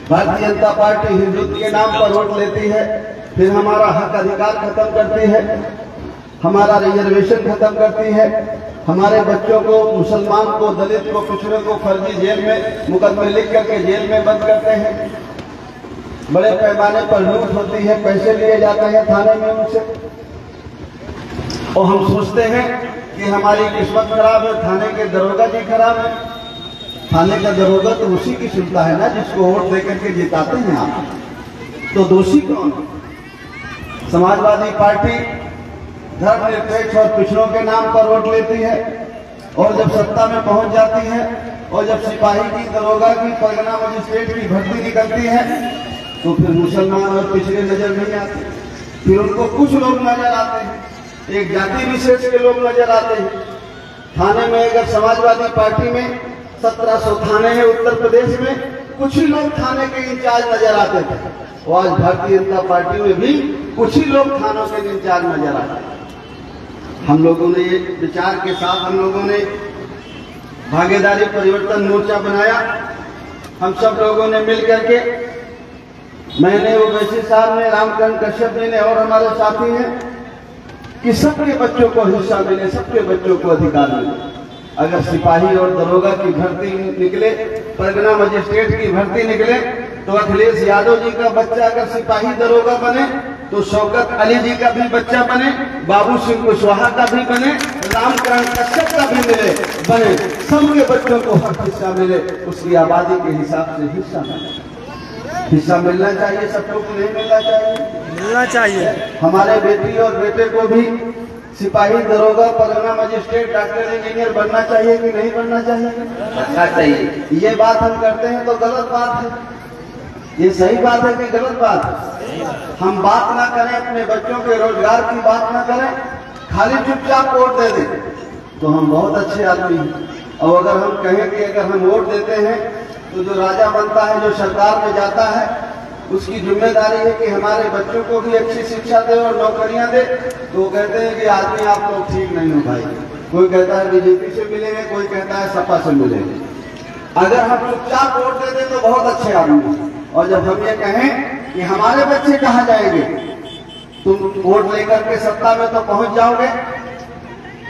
भारतीय जनता पार्टी हिंदुत्व के नाम पर वोट लेती है, फिर हमारा हक अधिकार खत्म करती है, हमारा रिजर्वेशन खत्म करती है, हमारे बच्चों को, मुसलमान को, दलित को, पिछड़े को फर्जी जेल में मुकदमे लिख करके जेल में बंद करते हैं। बड़े पैमाने पर लूट होती है, पैसे लिए जाते हैं थाने में उनसे, और हम सोचते हैं कि हमारी किस्मत खराब है, थाने के दरोगा जी खराब है। थाने का दरोगा तो उसी की सुनता है ना जिसको वोट देकर के जिताते हैं आप, तो दोषी कौन? समाजवादी पार्टी धर्मनिरपेक्ष और पिछड़ों के नाम पर वोट लेती है, और जब सत्ता में पहुंच जाती है और जब सिपाही की, दरोगा की, परगना मजिस्ट्रेट की भर्ती निकलती है तो फिर मुसलमान और पिछड़े नजर नहीं आते, फिर उनको कुछ लोग नजर आते हैं, एक जाति विशेष के लोग नजर आते हैं। थाने में अगर समाजवादी पार्टी में 1700 थाने हैं उत्तर प्रदेश में, कुछ ही लोग थाने के इंचार्ज नजर आते थे, और आज भारतीय जनता पार्टी में भी कुछ ही लोग थानों के इंचार्ज नजर आते हैं। हम लोगों ने ये विचार के साथ हम लोगों ने भागीदारी परिवर्तन मोर्चा बनाया। हम सब लोगों ने मिल करके, मैंने, ओवैसी साहब ने, रामकरण कश्यप जी ने और हमारे साथी हैं, कि सबके बच्चों को हिस्सा मिले, सबके बच्चों को अधिकार मिले। अगर सिपाही और दरोगा की भर्ती निकले, परगना मजिस्ट्रेट की भर्ती निकले, तो अखिलेश यादव जी का बच्चा अगर सिपाही दरोगा बने तो शौकत अली जी का भी बच्चा बने, बाबू सिंह कुशवाहा का भी बने, रामकरण कश्यप का भी बने, सबके बच्चों को हक हिस्सा मिले, उसकी आबादी के हिसाब से हिस्सा मिले। हिस्सा मिलना चाहिए सबको, नहीं मिलना चाहिए?
मिलना चाहिए।
हमारे बेटी और बेटे को भी सिपाही, दरोगा, परगना मजिस्ट्रेट, डॉक्टर, इंजीनियर बनना चाहिए कि नहीं बनना चाहिए? बनना चाहिए। ये बात हम करते हैं तो गलत बात है? ये सही बात है कि गलत बात है? हम बात ना करें, अपने बच्चों के रोजगार की बात ना करें, खाली चुपचाप वोट दे दें तो हम बहुत अच्छे आदमी हैं। और अगर हम कहें कि अगर हम वोट देते हैं तो जो राजा बनता है, जो सरकार में जाता है, उसकी जिम्मेदारी है कि हमारे बच्चों को भी अच्छी शिक्षा दे और नौकरियां दे, तो वो कहते हैं कि आदमी आप लोग ठीक नहीं हो भाई। कोई कहता है बीजेपी से मिलेंगे, कोई कहता है सपा से मिलेंगे। अगर हम चुपचाप वोट दे दें तो बहुत अच्छे आदमी, और जब हम ये कहें कि हमारे बच्चे कहाँ जाएंगे, तुम वोट लेकर के सत्ता में तो पहुंच जाओगे,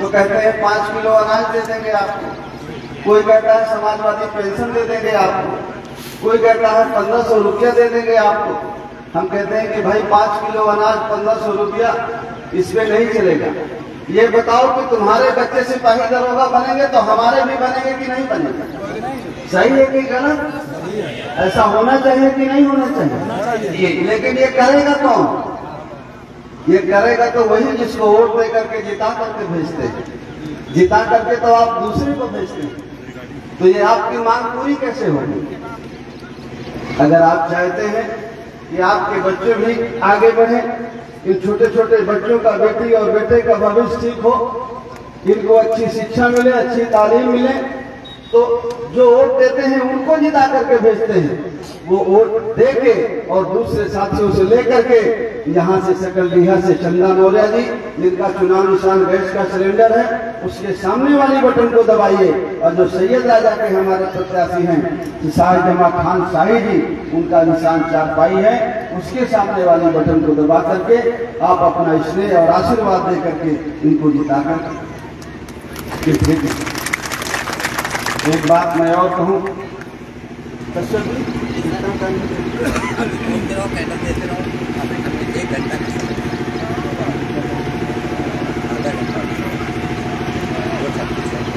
तो कहते हैं 5 किलो अनाज दे देंगे आपको, कोई कहता है समाजवादी पेंशन दे देंगे आपको, कोई कहता है 1500 रुपया दे देंगे आपको। हम कहते हैं कि भाई 5 किलो अनाज 1500 रुपया इसमें नहीं चलेगा। ये बताओ कि तुम्हारे बच्चे सिपाही दरोगा बनेंगे तो हमारे भी बनेंगे कि नहीं बनेंगे? सही है कि गलत? ऐसा होना चाहिए कि नहीं होना चाहिए? लेकिन ये करेगा कौन? ये करेगा तो वही जिसको वोट दे करके जिता करके भेजते हैं। जिता करके तो आप दूसरे को भेजते हैं, तो ये आपकी मांग पूरी कैसे होगी? अगर आप चाहते हैं कि आपके बच्चे भी आगे बढ़े, इन छोटे छोटे बच्चों का, बेटी और बेटे का भविष्य ठीक हो, इनको अच्छी शिक्षा मिले, अच्छी तालीम मिले, तो जो वोट देते हैं उनको जिता करके भेजते हैं। वो वोट दे के और दूसरे साथियों से लेकर के यहाँ से सकलडीहा से चंदा मौर्य जी, जिनका चुनाव निशान गैस का सिलेंडर है, उसके सामने वाली बटन को दबाइए। और जो सैयद राजा के हमारे प्रत्याशी हैं शाहिद जमा खान शाही जी, उनका निशान चारपाई है, उसके सामने वाली बटन को दबा करके आप अपना स्नेह और आशीर्वाद दे करके इनको जिता कर। एक बात मैं और कहूँ,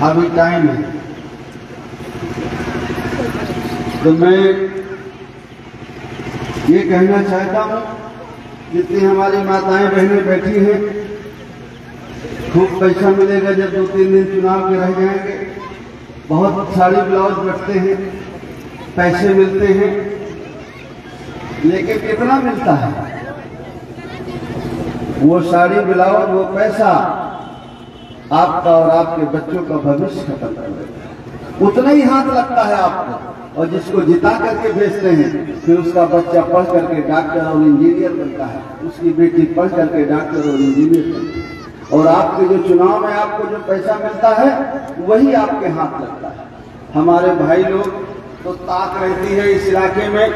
अभी टाइम है तो मैं ये कहना चाहता हूँ, जितनी हमारी माताएं बहनें बैठी हैं, खूब पैसा मिलेगा जब 2-3 दिन चुनाव के रह जाएंगे। बहुत साड़ी ब्लाउज बटते हैं, पैसे मिलते हैं, लेकिन कितना मिलता है? वो साड़ी ब्लाउज, वो पैसा आपका और आपके बच्चों का भविष्य खत्म कर देता है। उतना ही हाथ लगता है आपको। और जिसको जिता करके भेजते हैं, फिर उसका बच्चा पढ़ करके डॉक्टर और इंजीनियर बनता है, उसकी बेटी पढ़ करके डॉक्टर और इंजीनियर बनती है। और आपके जो चुनाव में आपको जो पैसा मिलता है वही आपके हाथ लगता है। हमारे भाई लोग तो ताक रहती है इस इलाके में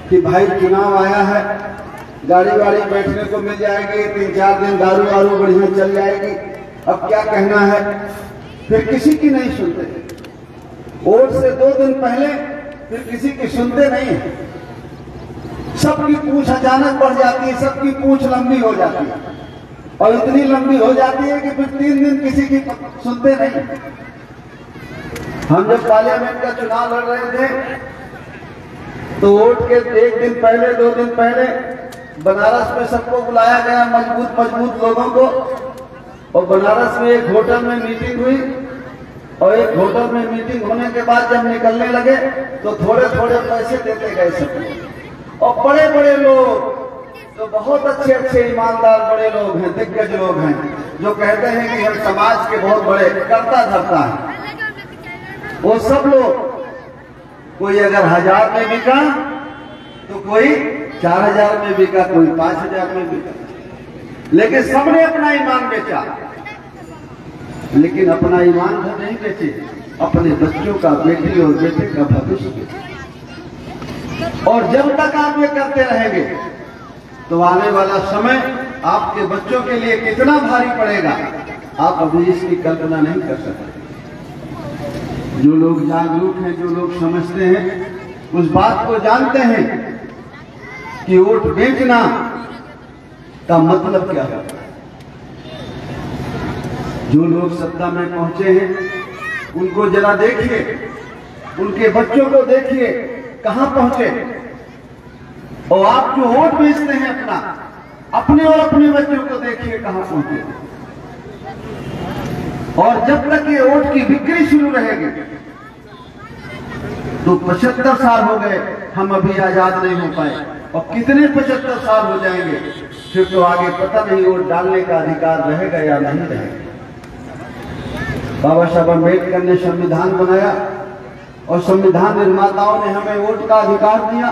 कि भाई चुनाव आया है, गाड़ी वाड़ी बैठने को मिल जाएगी, 3-4 दिन दारू वारू बढ़िया चल जाएगी, अब क्या कहना है। फिर किसी की नहीं सुनते, वोट से 2 दिन पहले फिर किसी की सुनते नहीं है। सबकी पूंछ अचानक बढ़ जाती है, सबकी पूंछ लंबी हो जाती है, और इतनी लंबी हो जाती है कि फिर 3 दिन किसी की सुनते नहीं। हम जब पार्लियामेंट का चुनाव लड़ रहे थे तो वोट के 1 दिन पहले 2 दिन पहले बनारस में सबको बुलाया गया, मजबूत लोगों को, और बनारस में एक होटल में मीटिंग हुई। और एक होटल में मीटिंग होने के बाद जब निकलने लगे तो थोड़े थोड़े पैसे देते गए सबको। और बड़े बड़े लोग तो बहुत अच्छे अच्छे ईमानदार बड़े लोग हैं, दिग्गज लोग हैं, जो कहते हैं कि हम समाज के बहुत बड़े कर्ता धर्ता हैं, वो सब लोग, कोई अगर 1000 में बिका तो कोई 4000 में बिका, कोई 5000 में बिका, लेकिन सबने अपना ईमान बेचा। लेकिन अपना ईमान तो नहीं बेचे, अपने बच्चों का, बेटी और बेटे का भविष्य बेचे। और जब तक आप ये करते रहेंगे तो आने वाला समय आपके बच्चों के लिए कितना भारी पड़ेगा, आप अभी इसकी कल्पना नहीं कर सकते। जो लोग जागरूक हैं, जो लोग समझते हैं, उस बात को जानते हैं कि वोट बेचना का मतलब क्या है। जो लोग सत्ता में पहुंचे हैं उनको जरा देखिए, उनके बच्चों को देखिए कहां पहुंचे। और आप जो वोट बेचते हैं अपने और अपने बच्चों को देखिए कहां पहुंचे। और जब तक ये वोट की बिक्री शुरू रहेगी तो 75 साल हो गए, हम अभी आजाद नहीं हो पाए, और कितने 75 साल हो जाएंगे, फिर तो आगे पता नहीं वोट डालने का अधिकार रहेगा या नहीं रहेगा। बाबा साहब अम्बेडकर ने संविधान बनाया और संविधान निर्माताओं ने हमें वोट का अधिकार दिया।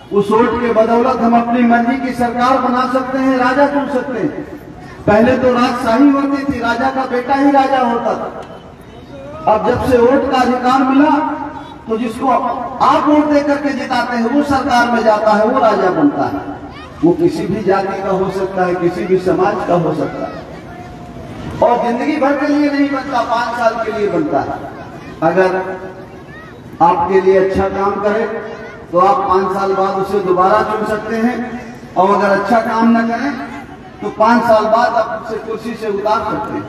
उस वोट के बदौलत हम अपनी मर्जी की सरकार बना सकते हैं, राजा चुन सकते हैं। पहले तो राजशाही होती थी, राजा का बेटा ही राजा होता था। अब जब से वोट का अधिकार मिला तो जिसको आप वोट दे करके जिताते हैं वो सरकार में जाता है, वो राजा बनता है। वो किसी भी जाति का हो सकता है, किसी भी समाज का हो सकता है, और जिंदगी भर के लिए नहीं बनता, 5 साल के लिए बनता है। अगर आपके लिए अच्छा काम करे तो आप 5 साल बाद उसे दोबारा चुन सकते हैं, और अगर अच्छा काम न करें तो 5 साल बाद आप उसे कुर्सी से उतार सकते हैं।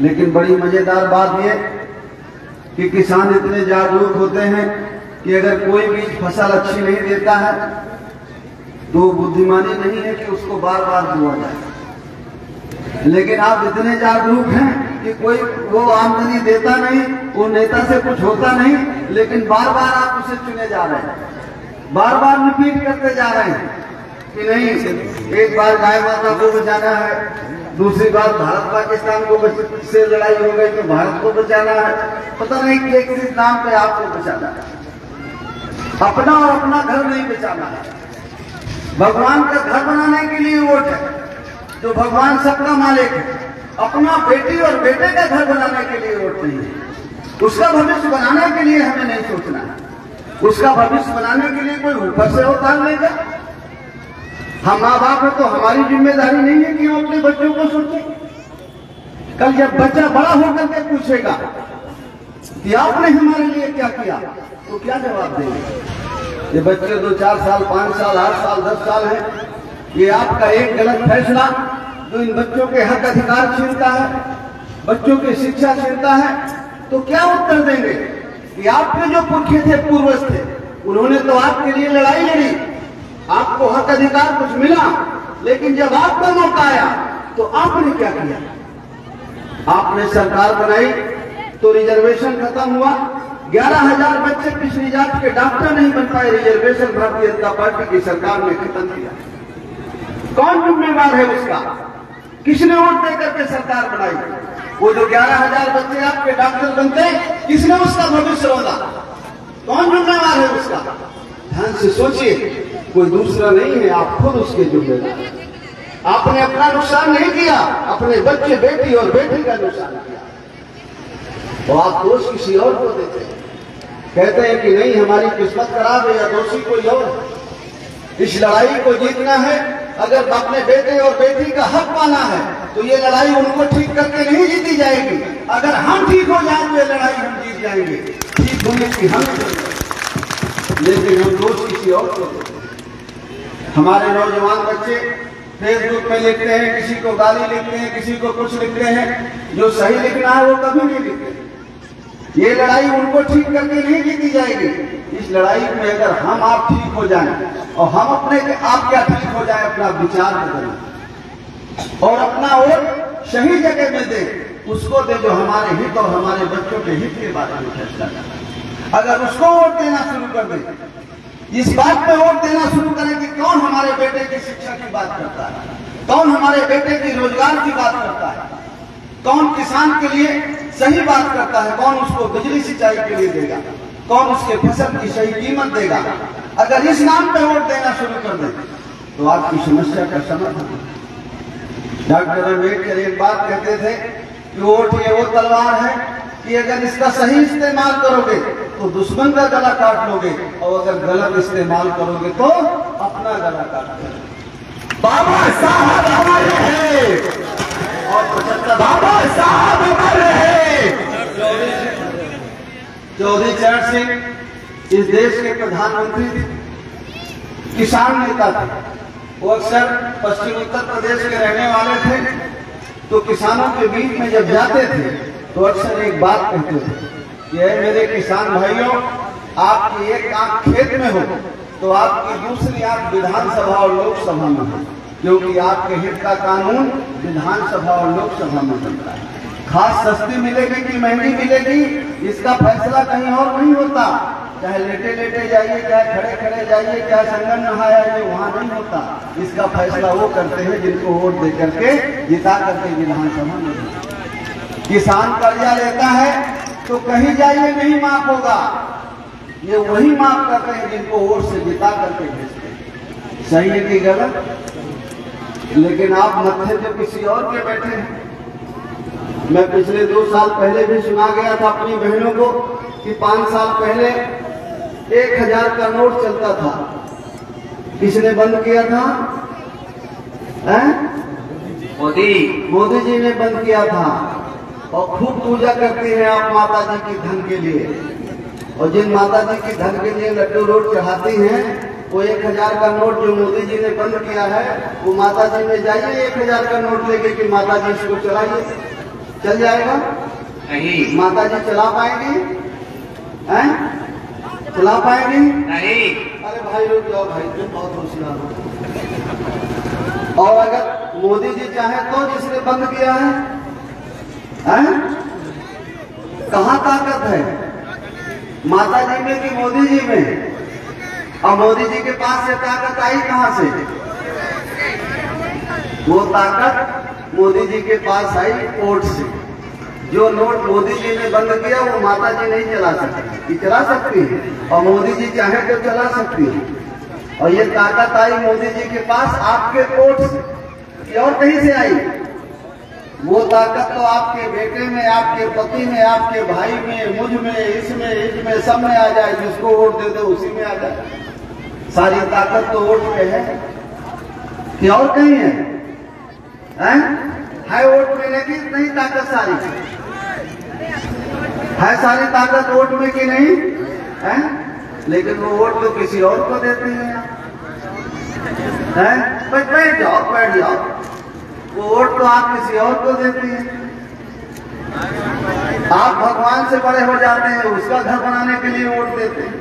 लेकिन बड़ी मजेदार बात यह कि किसान इतने जागरूक होते हैं कि अगर कोई भी फसल अच्छी नहीं देता है तो बुद्धिमानी नहीं है कि उसको बार बार बोआ जाए। लेकिन आप इतने जागरूक हैं कि कोई वो आमदनी देता नहीं, वो नेता से कुछ होता नहीं, लेकिन बार बार आप उसे चुने जा रहे हैं, बार बार रिपीट करते जा रहे हैं कि नहीं, एक बार गाय माता को बचाना है, दूसरी बात, भारत पाकिस्तान को से लड़ाई हो गई तो भारत को बचाना है। पता नहीं किस नाम पे आपको बचाना है। अपना और अपना घर नहीं बचाना है। भगवान का घर बनाने के लिए वोट है, तो भगवान सबका मालिक है। अपना बेटी और बेटे का घर बनाने के लिए वोट नहीं है। उसका भविष्य बनाने के लिए हमें नहीं सोचना है। उसका भविष्य बनाने के लिए कोई ऊपर से उतार लेगा। हम माँ बाप है तो हमारी जिम्मेदारी नहीं है कि हम अपने बच्चों को सोचें। कल जब बच्चा बड़ा होकर के पूछेगा कि आपने हमारे लिए क्या किया, तो क्या जवाब देंगे? ये बच्चे 2, 4 साल, 5 साल, 8 साल, 10 साल है, ये आपका एक गलत फैसला जो इन बच्चों के हक अधिकार छीनता है, बच्चों की शिक्षा छीनता है, तो क्या उत्तर देंगे कि आपके जो पुरखे थे, पूर्वज थे, उन्होंने तो आपके लिए लड़ाई लड़ी, आपको हक अधिकार कुछ मिला, लेकिन जब आपका मौका आया तो आपने क्या किया? आपने सरकार बनाई तो रिजर्वेशन खत्म हुआ। 11,000 बच्चे पिछड़ी जात के डॉक्टर नहीं बन पाए, रिजर्वेशन भारतीय जनता पार्टी की सरकार ने खत्म किया। कौन जिम्मेवार है उसका? किसने वोट देकर के सरकार बनाई? वो जो 11,000 बच्चे आपके डॉक्टर बनते, किसने उसका भविष्य बना? कौन जिम्मेवार है उसका? ध्यान से सोचिए, कोई दूसरा नहीं है, आप खुद उसके जिम्मेदार। आपने अपना नुकसान नहीं किया, अपने बच्चे, बेटी और बेटी का नुकसान किया, तो आप दोष किसी और को देते हैं। कहते हैं कि नहीं हमारी किस्मत खराब है या दोषी कोई और है। इस लड़ाई को जीतना है, अगर अपने बेटे और बेटी का हक पाना है तो ये लड़ाई उनको ठीक करके नहीं जीती जाएगी। अगर हम ठीक हो जाए तो ये लड़ाई हम जीत जाएंगे। ठीक होने की हम, लेकिन हम दोष किसी और को देते हैं। हमारे नौजवान बच्चे फेसबुक पे लिखते हैं, किसी को गाली लिखते हैं, किसी को कुछ लिखते हैं, जो सही लिखना है वो कभी नहीं लिखते। ये लड़ाई उनको ठीक करके नहीं जीती जाएगी। इस लड़ाई में अगर हम आप ठीक हो जाएं और हम अपने आप क्या ठीक हो जाए, अपना विचार बदलें और अपना वोट सही जगह में दे, उसको दे जो हमारे हित और हमारे बच्चों के हित के बारे में फैसला करे। अगर उसको वोट देना शुरू कर दे, इस बात पे वोट देना शुरू करें कि कौन हमारे बेटे की शिक्षा की बात करता है, कौन हमारे बेटे की रोजगार की बात करता है, कौन किसान के लिए सही बात करता है, कौन उसको बिजली सिंचाई के लिए देगा, कौन उसके फसल की सही कीमत देगा। अगर इस नाम पे वोट देना शुरू कर दे तो आपकी समस्या का समाधान। डॉक्टर अम्बेडकर एक बात कहते थे कि वोट ये वो तलवार है कि अगर इसका सही इस्तेमाल करोगे तो दुश्मन का गला काट लोगे, और अगर गलत इस्तेमाल करोगे तो अपना गला काट लोगे। बाबा साहब हमारे हैं और 75 बाबा साहब हमारे हैं। चौधरी चरण सिंह इस देश के प्रधानमंत्री थे, किसान नेता थे। वो अक्सर पश्चिम उत्तर प्रदेश के रहने वाले थे, तो किसानों के बीच में जब जाते थे तो अक्सर एक बात कहते थे कि मेरे किसान भाइयों, आपकी एक आंख खेत में हो तो आपकी दूसरी आंख विधानसभा और लोकसभा में हो, क्योंकि आपके हित का कानून विधानसभा और लोकसभा में बनता है। खाद सस्ती मिलेगी कि महंगी मिलेगी, इसका फैसला कहीं और नहीं होता। चाहे लेटे लेटे जाइए, चाहे खड़े खड़े जाइए, चाहे संगम नहाया जाइए, वहां नहीं होता। इसका फैसला वो करते हैं जिनको वोट दे करके जिता करके विधानसभा में। किसान कर्जा लेता है तो कहीं जाइए नहीं माफ होगा, ये वही माफ करते हैं जिनको वोट से जिता करके भेजते हैं। सही है कि गलत? लेकिन आप मत्थे तो किसी और के बैठे हैं। मैं पिछले 2 साल पहले भी सुना गया था अपनी बहनों को कि 5 साल पहले 1000 का नोट चलता था। किसने बंद किया था? मोदी जी ने बंद किया था। और खूब पूजा करती हैं आप माता जी की धन के लिए, और जिन माता जी की धन के लिए लड्डू रोट चढ़ाती हैं, वो 1000 का नोट जो मोदी जी ने बंद किया है, वो माता जी में जाइए 1000 का नोट लेके कि माता जी इसको चलाइए, चल जाएगा? नहीं। माता जी चला पाएंगी? हैं? चला पाएंगी? नहीं। अरे भाई रुक जाओ भाई, तुम बहुत होशियार हो। और अगर मोदी जी चाहे तो जिसने बंद किया है, कहाँ ताकत है? माता जी में कि मोदी जी में? और मोदी जी के पास से ताकत आई कहां से? वो ताकत मोदी जी के पास आई वोट से। जो नोट मोदी जी ने बंद किया वो माता जी नहीं चला सकती, चला सकती है, और मोदी जी चाहे तो चला सकती है। और ये ताकत आई मोदी जी के पास आपके वोट से, और कहीं से आई? वो ताकत तो आपके बेटे में, आपके पति में, आपके भाई में, मुझ में, इसमें सब में आ जाए। जिसको वोट दे दो उसी में आ जाए। सारी ताकत तो वोट में है कि और कहीं है? है वोट में नहीं? नहीं ताकत सारी है, सारी ताकत वोट में कि नहीं है? लेकिन वो वोट तो किसी और को देते हैं। बैठ जाओ, वो वोट तो आप किसी और को देते हैं। आप भगवान से बड़े हो जाते हैं, उसका घर बनाने के लिए वोट देते हैं।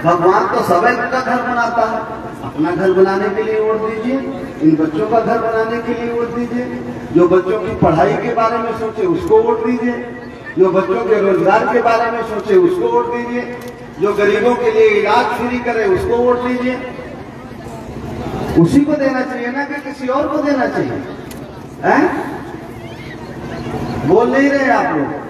भगवान तो सभी का घर बनाता है, अपना घर बनाने के लिए वोट दीजिए, इन बच्चों का घर बनाने के लिए वोट दीजिए, जो बच्चों की पढ़ाई के बारे में सोचे उसको वोट दीजिए, जो बच्चों के रोजगार के बारे में सोचे उसको वोट दीजिए, जो गरीबों के लिए इलाज फ्री करे उसको वोट दीजिए। उसी को देना चाहिए ना कि किसी और को देना चाहिए? बोल नहीं रहे आप लोग।